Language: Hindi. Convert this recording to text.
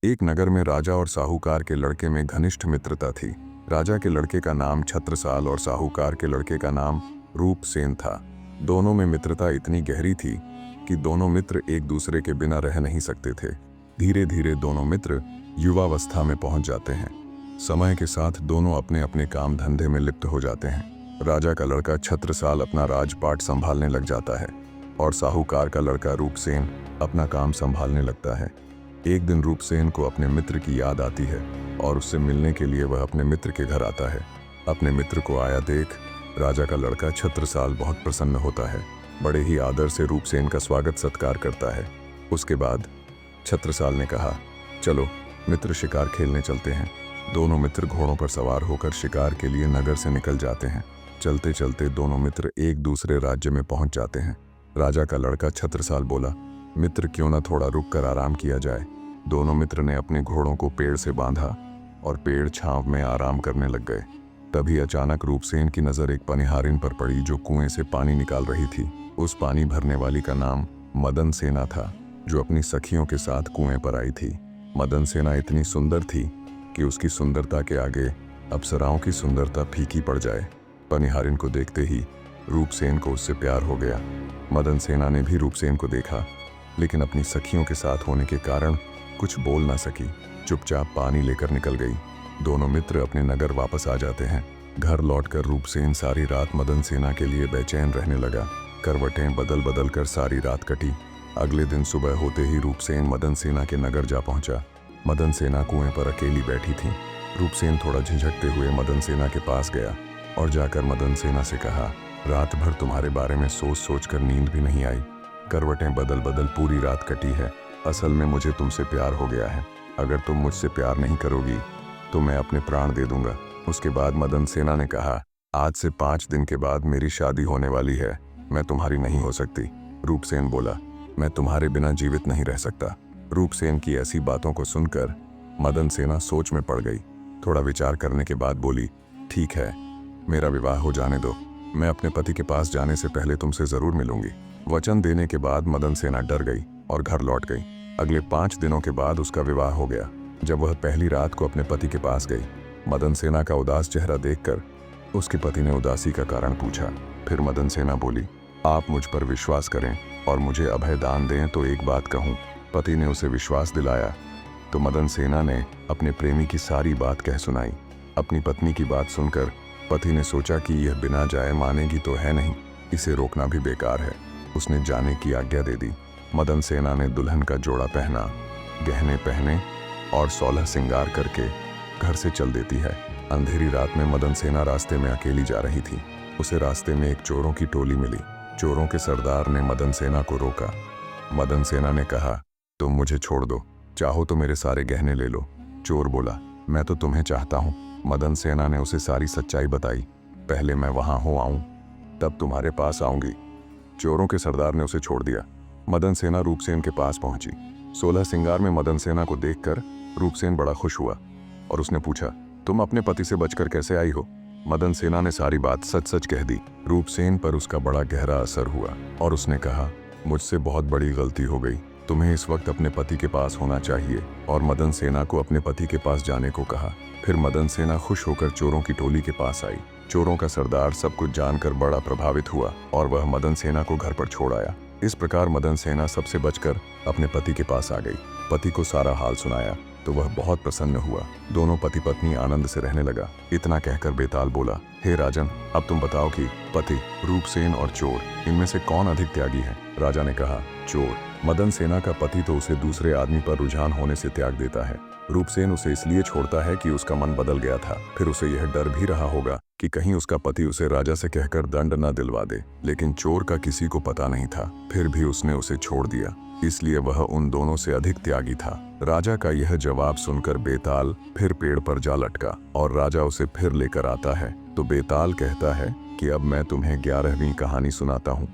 एक नगर में राजा और साहूकार के लड़के में घनिष्ठ मित्रता थी। राजा के लड़के का नाम छत्रसाल और साहूकार के लड़के का नाम रूपसेन था। दोनों में मित्रता इतनी गहरी थी कि दोनों मित्र एक दूसरे के बिना रह नहीं सकते थे। धीरे धीरे दोनों मित्र युवावस्था में पहुंच जाते हैं। समय के साथ दोनों अपने अपने काम धंधे में लिप्त हो जाते हैं। राजा का लड़का छत्रसाल अपना राजपाट संभालने लग जाता है और साहूकार का लड़का रूपसेन अपना काम संभालने लगता है। एक दिन रूपसेन को अपने मित्र की याद आती है और उससे मिलने के लिए वह अपने मित्र के घर आता है। अपने मित्र को आया देख राजा का लड़का छत्रसाल बहुत प्रसन्न होता है। बड़े ही आदर से रूपसेन का स्वागत सत्कार करता है। उसके बाद छत्रसाल ने कहा, चलो मित्र शिकार खेलने चलते हैं। दोनों मित्र घोड़ों पर सवार होकर शिकार के लिए नगर से निकल जाते हैं। चलते चलते दोनों मित्र एक दूसरे राज्य में पहुंच जाते हैं। राजा का लड़का छत्रसाल बोला, मित्र क्यों न थोड़ा रुक कर आराम किया जाए। दोनों मित्र ने अपने घोड़ों को पेड़ से बांधा और पेड़ छांव में आराम करने लग गए। तभी अचानक रूपसेन की नज़र एक पनिहारिन पर पड़ी जो कुएं से पानी निकाल रही थी। उस पानी भरने वाली का नाम मदन सेना था, जो अपनी सखियों के साथ कुएं पर आई थी। मदन सेना इतनी सुंदर थी कि उसकी सुंदरता के आगे अप्सराओं की सुंदरता फीकी पड़ जाए। पनिहारिन को देखते ही रूपसेन को उससे प्यार हो गया। मदन सेना ने भी रूपसेन को देखा, लेकिन अपनी सखियों के साथ होने के कारण कुछ बोल ना सकी। चुपचाप पानी लेकर निकल गई। दोनों मित्र अपने नगर वापस आ जाते हैं। घर लौटकर रूपसेन सारी रात मदन सेना के लिए बेचैन रहने लगा। करवटें बदल बदल कर सारी रात कटी। अगले दिन सुबह होते ही रूपसेन मदन सेना के नगर जा पहुंचा। मदन सेना कुएं पर अकेली बैठी थी। रूपसेन थोड़ा झिझकते हुए मदन सेना के पास गया और जाकर मदन सेना से कहा, रात भर तुम्हारे बारे में सोच सोच कर नींद भी नहीं आई। करवटें बदल बदल पूरी रात कटी है। असल में मुझे तुमसे प्यार हो गया है। अगर तुम मुझसे प्यार नहीं करोगी तो मैं अपने प्राण दे दूंगा। उसके बाद मदन सेना ने कहा, आज से 5 दिन के बाद मेरी शादी होने वाली है। मैं तुम्हारी नहीं हो सकती। रूपसेन बोला, मैं तुम्हारे बिना जीवित नहीं रह सकता। रूपसेन की ऐसी बातों को सुनकर मदन सेना सोच में पड़ गई। थोड़ा विचार करने के बाद बोली, ठीक है, मेरा विवाह हो जाने दो। मैं अपने पति के पास जाने से पहले तुमसे जरूर मिलूंगी। वचन देने के बाद मदन सेना डर गई और घर लौट गई। अगले 5 दिनों के बाद उसका विवाह हो गया। जब वह पहली रात को अपने पति के पास गई, मदन सेना का उदास चेहरा देखकर उसके पति ने उदासी का कारण पूछा। फिर मदन सेना बोली, आप मुझ पर विश्वास करें और मुझे अभय दान दें तो एक बात कहूँ। पति ने उसे विश्वास दिलाया तो मदन सेना ने अपने प्रेमी की सारी बात कह सुनाई। अपनी पत्नी की बात सुनकर पति ने सोचा कि यह बिना जाए मानेगी तो है नहीं, इसे रोकना भी बेकार है। उसने जाने की आज्ञा दे दी। मदन सेना ने दुल्हन का जोड़ा पहना, गहने पहने और 16 श्रृंगार करके घर से चल देती है। अंधेरी रात में मदन सेना रास्ते में अकेली जा रही थी। उसे रास्ते में एक चोरों की टोली मिली। चोरों के सरदार ने मदन सेना को रोका। मदन सेना ने कहा, तुम मुझे छोड़ दो, चाहो तो मेरे सारे गहने ले लो। चोर बोला, मैं तो तुम्हें चाहता हूँ। मदन सेना ने उसे सारी सच्चाई बताई। पहले मैं वहां हो आऊं, तब तुम्हारे पास आऊंगी। चोरों के सरदार ने उसे छोड़ दिया। मदन सेना रूपसेन के पास पहुंची। 16 श्रृंगार में मदन सेना को देखकर रूपसेन बड़ा खुश हुआ और उसने पूछा, तुम अपने पति से बचकर कैसे आई हो। मदन सेना ने सारी बात सच सच कह दी। रूपसेन पर उसका बड़ा गहरा असर हुआ और उसने कहा, मुझसे बहुत बड़ी गलती हो गई। तुम्हें इस वक्त अपने पति के पास होना चाहिए। और मदन सेना को अपने पति के पास जाने को कहा। फिर मदन सेना खुश होकर चोरों की टोली के पास आई। चोरों का सरदार सब कुछ जानकर बड़ा प्रभावित हुआ और वह मदन सेना को घर पर छोड़ आया। इस प्रकार मदन सेना सबसे बचकर अपने पति के पास आ गई। पति को सारा हाल सुनाया तो वह बहुत प्रसन्न हुआ। दोनों पति पत्नी आनंद से रहने लगा। इतना कहकर बेताल बोला, हे राजन, अब तुम बताओ कि पति, रूपसेन और चोर, इनमें से कौन अधिक त्यागी है। राजा ने कहा, चोर। मदन सेना का पति तो उसे दूसरे आदमी पर रुझान होने से त्याग देता है। रूपसेन उसे इसलिए छोड़ता है कि उसका मन बदल गया था। फिर उसे यह डर भी रहा होगा कि कहीं उसका पति उसे राजा से कहकर दंड न दिलवा दे। लेकिन चोर का किसी को पता नहीं था, फिर भी उसने उसे छोड़ दिया, इसलिए वह उन दोनों से अधिक त्यागी था। राजा का यह जवाब सुनकर बेताल फिर पेड़ पर जा लटका और राजा उसे फिर लेकर आता है तो बेताल कहता है कि अब मैं तुम्हें 11वीं कहानी सुनाता हूँ।